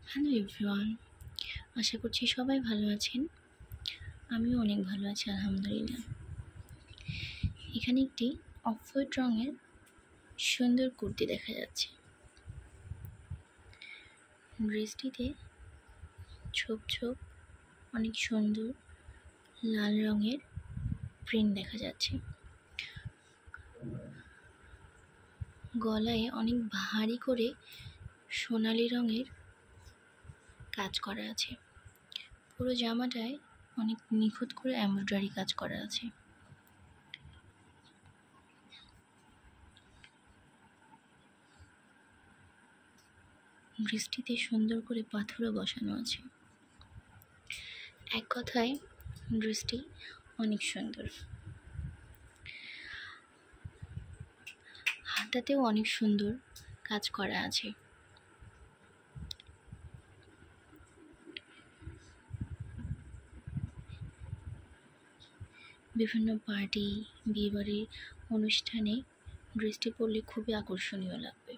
Hello everyone, আশা করছি সবাই ভালো আছেন। আমিও অনেক ভালো আছি আলহামদুলিল্লাহ। এখানে একটি অফ হোয়াইট রঙের সুন্দর কুর্তি দেখা যাচ্ছে। ড্রেসটিতে ছোপ ছোপ অনেক সুন্দর লাল রঙের প্রিন্ট দেখা যাচ্ছে। গলায় অনেক ভারী করে সোনালি রঙের কাজ করা আছে। পুরো জামাটায় অনেক নিখুঁত করে এমব্রয়ডারি কাজ করা আছে। ড্রেসটিতে সুন্দর করে পাথরও বসানো আছে। এক কথায় ড্রেসটি অনেক সুন্দর। হাতাতেও অনেক সুন্দর কাজ করা আছে। বিভিন্ন পার্টি, বিয়েবাড়ির অনুষ্ঠানে ড্রেসটি পরলে খুবই আকর্ষণীয় লাগবে।